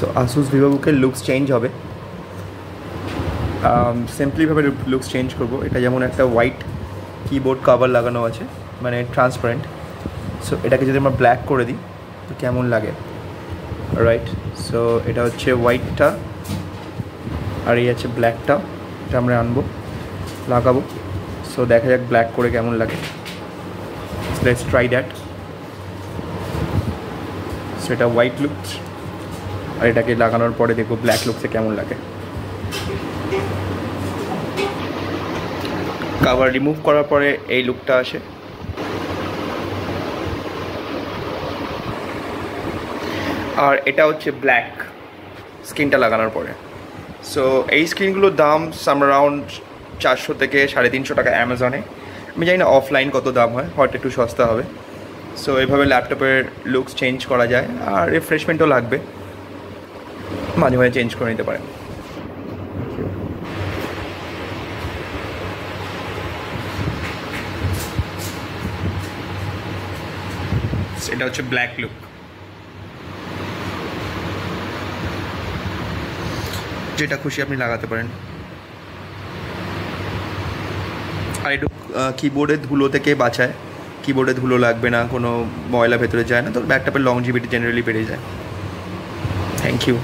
So Asus ভিভোবুকের looks change হবে, সিম্পলিভাবে looks change করবো। এটা যেমন একটা হোয়াইট কিবোর্ড কভার লাগানো আছে, মানে ট্রান্সপারেন্ট। সো এটাকে যদি আমরা ব্ল্যাক করে দিই তো কেমন লাগে, রাইট? সো এটা হচ্ছে হোয়াইটটা আর এই আছে ব্ল্যাকটা, এটা আমরা আনবো, লাগাবো। সো দেখা যাক ব্ল্যাক করে কেমন লাগে। Let's try that. সো এটা হোয়াইট লুকস, আর এটাকে লাগানোর পরে দেখবো ব্ল্যাক লুকসে কেমন লাগে। কভার রিমুভ করার পরে এই লুকটা আসে। আর এটা হচ্ছে ব্ল্যাক স্ক্রিনটা লাগানোর পরে। সো এই স্ক্রিনগুলোর দাম সাম অ্যারাউন্ড 400 থেকে 350 টাকা অ্যামাজনে। আমি জানি না অফলাইন কত দাম হয়, হয়তো একটু সস্তা হবে। সো এইভাবে ল্যাপটপের লুকস চেঞ্জ করা যায়, আর রিফ্রেশমেন্টও লাগবে, মাঝে মাঝে চেঞ্জ করে নিতে পারেন। এটা হচ্ছে ব্ল্যাক লুক। যেটা খুশি আপনি লাগাতে পারেন। আর একটু কিবোর্ডের ধুলো থেকে বাঁচায়, কিবোর্ডে ধুলো লাগবে না, কোনো ময়লা ভেতরে যায় না, তো ল্যাপটপের লংজিভিটি জেনারেলি বেড়ে যায়। Thank you.